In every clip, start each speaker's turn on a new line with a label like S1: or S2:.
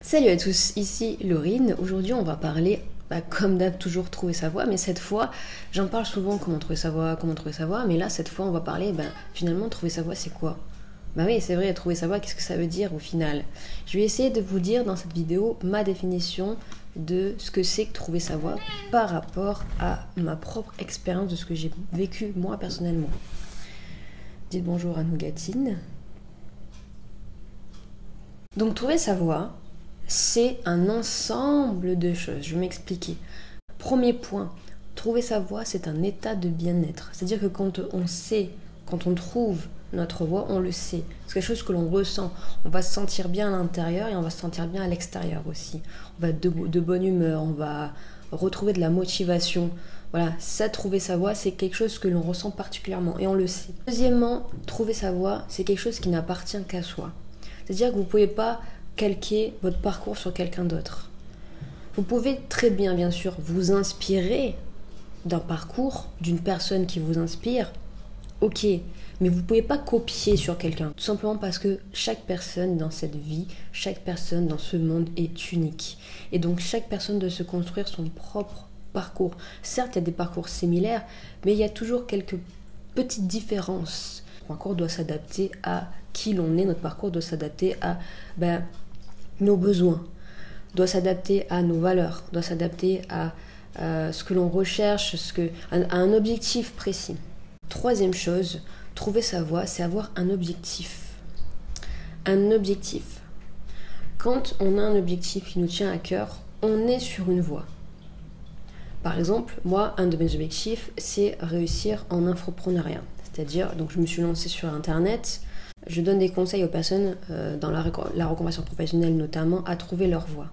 S1: Salut à tous, ici Laurine. Aujourd'hui on va parler, comme d'hab, toujours trouver sa voie, mais cette fois, j'en parle souvent comment trouver sa voie, mais là cette fois on va parler, finalement trouver sa voie c'est quoi? Bah oui, c'est vrai, trouver sa voie, qu'est-ce que ça veut dire au final? Je vais essayer de vous dire dans cette vidéo ma définition de ce que c'est que trouver sa voie par rapport à ma propre expérience de ce que j'ai vécu moi personnellement. Dites bonjour à Nougatine. Donc trouver sa voie, c'est un ensemble de choses. Je vais m'expliquer. Premier point, trouver sa voie, c'est un état de bien-être. C'est-à-dire que quand on sait, quand on trouve notre voie, on le sait. C'est quelque chose que l'on ressent. On va se sentir bien à l'intérieur et on va se sentir bien à l'extérieur aussi. On va être de bonne humeur, on va retrouver de la motivation. Voilà, ça, trouver sa voie, c'est quelque chose que l'on ressent particulièrement et on le sait. Deuxièmement, trouver sa voie, c'est quelque chose qui n'appartient qu'à soi. C'est-à-dire que vous ne pouvez pas calquer votre parcours sur quelqu'un d'autre. Vous pouvez très bien sûr, vous inspirer d'un parcours, d'une personne qui vous inspire, ok, mais vous ne pouvez pas copier sur quelqu'un, tout simplement parce que chaque personne dans cette vie, chaque personne dans ce monde est unique. Et donc chaque personne doit se construire son propre parcours. Certes, il y a des parcours similaires, mais il y a toujours quelques petites différences. Notre parcours doit s'adapter à qui l'on est, notre parcours doit s'adapter à nos besoins, doit s'adapter à nos valeurs, doit s'adapter à ce que l'on recherche, à un objectif précis. Troisième chose, trouver sa voie, c'est avoir un objectif. Un objectif. Quand on a un objectif qui nous tient à cœur, on est sur une voie. Par exemple, moi, un de mes objectifs, c'est réussir en infopreneuriat. C'est-à-dire, donc je me suis lancée sur Internet. Je donne des conseils aux personnes dans la reconversion professionnelle notamment à trouver leur voie.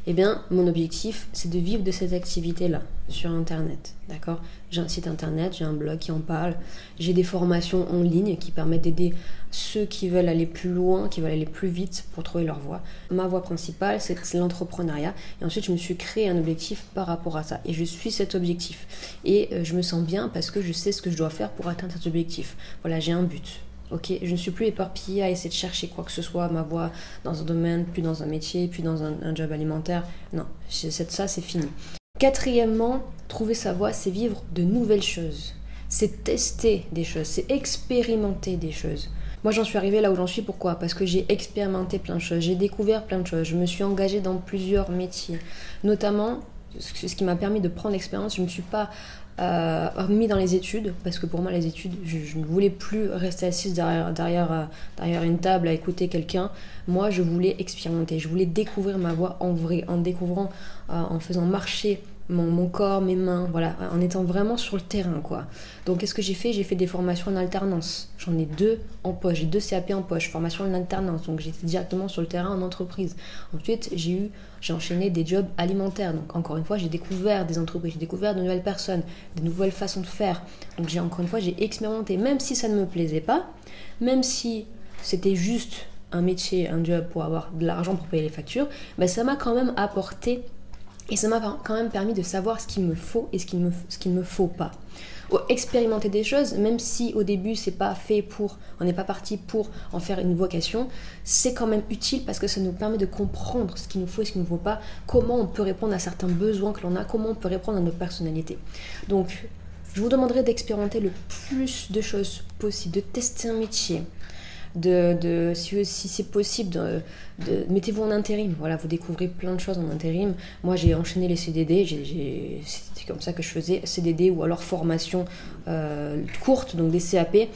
S1: Eh bien, mon objectif, c'est de vivre de cette activité-là sur Internet, d'accord? J'ai un site Internet, j'ai un blog qui en parle, j'ai des formations en ligne qui permettent d'aider ceux qui veulent aller plus loin, qui veulent aller plus vite pour trouver leur voie. Ma voie principale, c'est l'entrepreneuriat. Et ensuite, je me suis créé un objectif par rapport à ça. Et je suis cet objectif. Et je me sens bien parce que je sais ce que je dois faire pour atteindre cet objectif. Voilà, j'ai un but. Ok, je ne suis plus éparpillée à essayer de chercher quoi que ce soit, ma voie dans un domaine, puis dans un métier, puis dans un job alimentaire. Non, ça c'est fini. Quatrièmement, trouver sa voie, c'est vivre de nouvelles choses. C'est tester des choses, c'est expérimenter des choses. Moi j'en suis arrivée là où j'en suis, pourquoi? Parce que j'ai expérimenté plein de choses, j'ai découvert plein de choses, je me suis engagée dans plusieurs métiers. Notamment, ce qui m'a permis de prendre l'expérience, je ne me suis pas mis dans les études, parce que pour moi les études, je ne voulais plus rester assise derrière une table à écouter quelqu'un. Moi je voulais expérimenter, je voulais découvrir ma voie en vrai, en découvrant, en faisant marcher mon corps, mes mains, voilà, en étant vraiment sur le terrain, quoi. Donc qu'est-ce que j'ai fait? J'ai fait des formations en alternance. J'en ai 2 en poche, j'ai 2 CAP en poche, formation en alternance, donc j'étais directement sur le terrain en entreprise. Ensuite, j'ai enchaîné des jobs alimentaires, donc encore une fois, j'ai découvert des entreprises, j'ai découvert de nouvelles personnes, de nouvelles façons de faire. Donc j'ai expérimenté, même si ça ne me plaisait pas, même si c'était juste un métier, un job pour avoir de l'argent pour payer les factures, ça m'a quand même apporté. Et ça m'a quand même permis de savoir ce qu'il me faut et ce qu'il ne me faut pas. Expérimenter des choses, même si au début on n'est pas parti pour en faire une vocation, c'est quand même utile parce que ça nous permet de comprendre ce qu'il nous faut et ce qu'il ne nous faut pas, comment on peut répondre à certains besoins que l'on a, comment on peut répondre à notre personnalité. Donc, je vous demanderai d'expérimenter le plus de choses possible, de tester un métier, si c'est possible, mettez-vous en intérim. Voilà, vous découvrez plein de choses en intérim. Moi, j'ai enchaîné les CDD, c'était comme ça que je faisais, CDD ou alors formation courte, donc des CAP.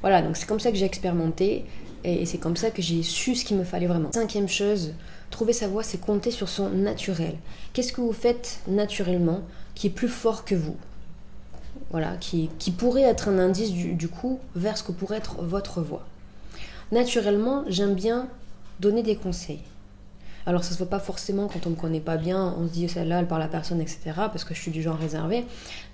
S1: Voilà, donc c'est comme ça que j'ai expérimenté et c'est comme ça que j'ai su ce qu'il me fallait vraiment. 5e chose, trouver sa voie, c'est compter sur son naturel. Qu'est-ce que vous faites naturellement qui est plus fort que vous? Voilà, qui pourrait être un indice du coup vers ce que pourrait être votre voie. Naturellement, j'aime bien donner des conseils. Alors ça se voit pas forcément quand on me connaît pas bien, on se dit celle-là elle parle à personne, etc. parce que je suis du genre réservé.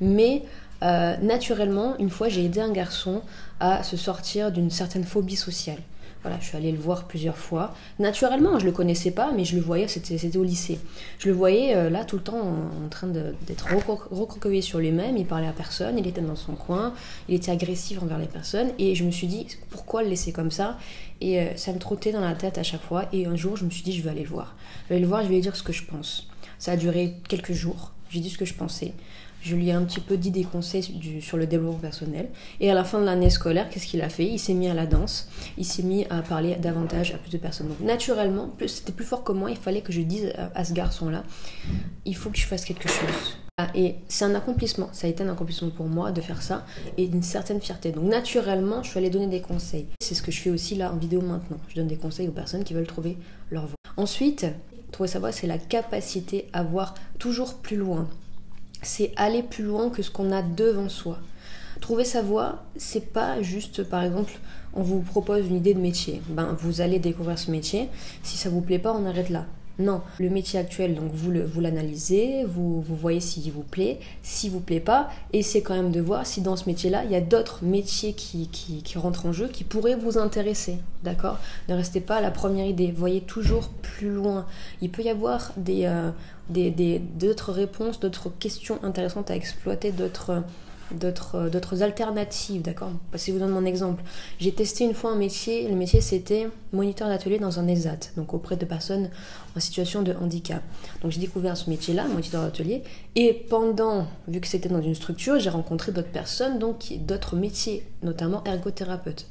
S1: Mais naturellement, une fois j'ai aidé un garçon à se sortir d'une certaine phobie sociale. Voilà, je suis allée le voir plusieurs fois. Naturellement, je le connaissais pas, mais je le voyais, c'était au lycée. Je le voyais là tout le temps en train d'être recroquevillé sur lui-même. Il parlait à personne, il était dans son coin, il était agressif envers les personnes. Et je me suis dit, pourquoi le laisser comme ça? Et ça me trottait dans la tête à chaque fois. Et un jour, je me suis dit, je vais aller le voir. Je vais aller le voir, je vais lui dire ce que je pense. Ça a duré quelques jours. J'ai dit ce que je pensais. Je lui ai un petit peu dit des conseils sur le développement personnel. Et à la fin de l'année scolaire, qu'est-ce qu'il a fait? Il s'est mis à la danse. Il s'est mis à parler davantage à plus de personnes. Donc naturellement, c'était plus fort que moi. Il fallait que je dise à ce garçon-là, il faut que je fasse quelque chose. Et c'est un accomplissement. Ça a été un accomplissement pour moi de faire ça. Et une certaine fierté. Donc naturellement, je suis allée donner des conseils. C'est ce que je fais aussi là en vidéo maintenant. Je donne des conseils aux personnes qui veulent trouver leur voie. Ensuite, trouver sa voie, c'est la capacité à voir toujours plus loin. C'est aller plus loin que ce qu'on a devant soi. Trouver sa voie, c'est pas juste, par exemple, on vous propose une idée de métier. Vous allez découvrir ce métier. Si ça vous plaît pas, on arrête là. Non, le métier actuel, donc vous l'analysez, vous voyez s'il vous plaît, s'il vous plaît pas, essayez quand même de voir si dans ce métier-là, il y a d'autres métiers qui rentrent en jeu, qui pourraient vous intéresser, d'accord? Ne restez pas à la première idée, voyez toujours plus loin. Il peut y avoir d'autres réponses, d'autres questions intéressantes à exploiter, d'autres alternatives, d'accord? Si je vous donne mon exemple, j'ai testé une fois un métier, le métier c'était moniteur d'atelier dans un ESAT, donc auprès de personnes en situation de handicap. Donc j'ai découvert ce métier-là, moniteur d'atelier, et vu que c'était dans une structure, j'ai rencontré d'autres personnes, donc d'autres métiers, notamment ergothérapeutes.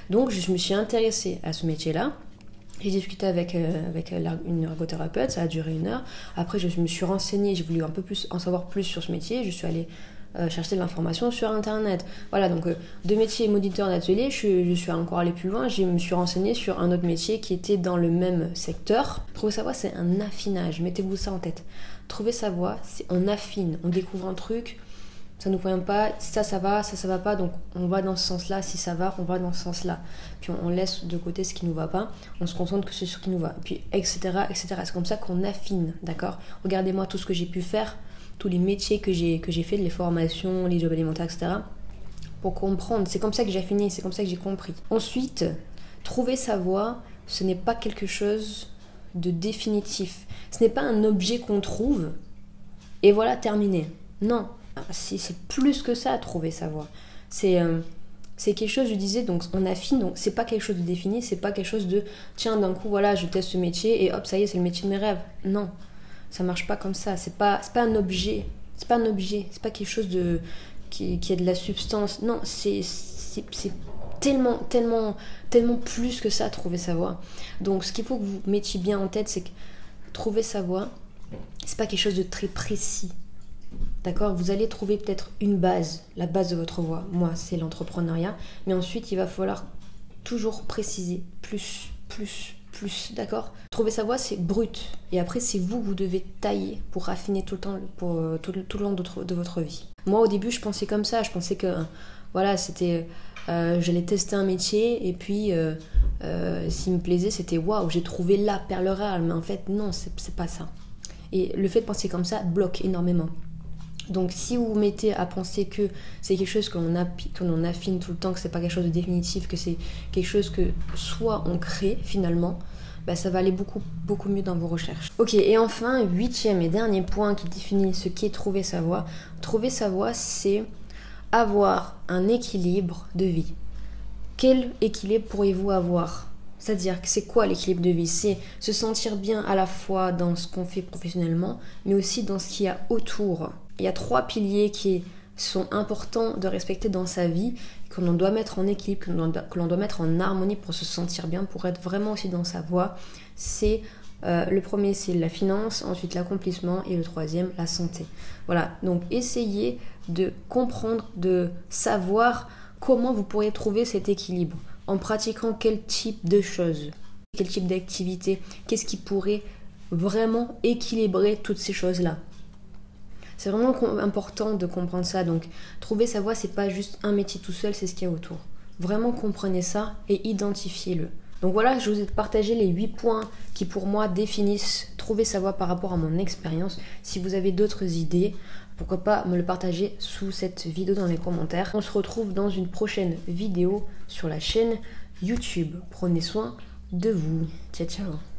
S1: Donc je me suis intéressée à ce métier-là. J'ai discuté avec une ergothérapeute, ça a duré 1 heure. Après, je me suis renseignée, j'ai voulu un peu plus en savoir plus sur ce métier. Je suis allée chercher de l'information sur internet. Voilà, donc de métier moniteur d'atelier, je suis encore allée plus loin. Je me suis renseignée sur un autre métier qui était dans le même secteur. Trouver sa voie, c'est un affinage. Mettez-vous ça en tête. Trouver sa voie, on affine, on découvre un truc. Ça ne nous convient pas, ça va pas, donc on va dans ce sens-là, si ça va, on va dans ce sens-là. Puis on laisse de côté ce qui ne nous va pas, on se concentre que sur ce qui nous va, puis etc. C'est comme ça qu'on affine, d'accord? Regardez-moi tout ce que j'ai pu faire, tous les métiers que j'ai fait, les formations, les jobs alimentaires, etc. pour comprendre, c'est comme ça que j'ai affiné, c'est comme ça que j'ai compris. Ensuite, trouver sa voie, ce n'est pas quelque chose de définitif. Ce n'est pas un objet qu'on trouve, et voilà, terminé. Non. C'est plus que ça, trouver sa voie. C'est quelque chose, je disais, donc on affine, donc c'est pas quelque chose de défini, c'est pas quelque chose de tiens, d'un coup, voilà, je teste ce métier et hop, ça y est, c'est le métier de mes rêves. Non, ça marche pas comme ça. C'est pas un objet, c'est pas quelque chose qui a de la substance. Non, c'est tellement plus que ça, trouver sa voie. Donc ce qu'il faut que vous mettiez bien en tête, c'est que trouver sa voie, c'est pas quelque chose de très précis. D'accord? Vous allez trouver peut-être une base, la base de votre voie. Moi, c'est l'entrepreneuriat. Mais ensuite, il va falloir toujours préciser. Plus. D'accord? Trouver sa voie, c'est brut. Et après, c'est vous devez tailler pour raffiner tout le temps, tout le long de votre vie. Moi, au début, je pensais comme ça. Je pensais que, voilà, c'était... j'allais tester un métier et puis s'il me plaisait, c'était waouh, j'ai trouvé la perle rare. Mais en fait, non, c'est pas ça. Et le fait de penser comme ça bloque énormément. Donc si vous vous mettez à penser que c'est quelque chose que l'on affine tout le temps, que c'est pas quelque chose de définitif, que c'est quelque chose que soit on crée finalement, ça va aller beaucoup mieux dans vos recherches. Ok, et enfin, 8e et dernier point qui définit ce qu'est trouver sa voie. Trouver sa voie, c'est avoir un équilibre de vie. Quel équilibre pourriez-vous avoir ? C'est-à-dire que c'est quoi l'équilibre de vie ? C'est se sentir bien à la fois dans ce qu'on fait professionnellement, mais aussi dans ce qu'il y a autour. Il y a 3 piliers qui sont importants de respecter dans sa vie, que l'on doit mettre en équilibre, que l'on doit mettre en harmonie pour se sentir bien, pour être vraiment aussi dans sa voie. C'est le premier, c'est la finance, ensuite l'accomplissement et le 3e, la santé. Voilà, donc essayez de comprendre, de savoir comment vous pourriez trouver cet équilibre. En pratiquant quel type de choses, quel type d'activité, qu'est-ce qui pourrait vraiment équilibrer toutes ces choses-là. C'est vraiment important de comprendre ça. Donc, trouver sa voie, c'est pas juste un métier tout seul, c'est ce qu'il y a autour. Vraiment comprenez ça et identifiez-le. Donc voilà, je vous ai partagé les 8 points qui pour moi définissent trouver sa voie par rapport à mon expérience. Si vous avez d'autres idées, pourquoi pas me le partager sous cette vidéo dans les commentaires. On se retrouve dans une prochaine vidéo sur la chaîne YouTube. Prenez soin de vous. Ciao, ciao.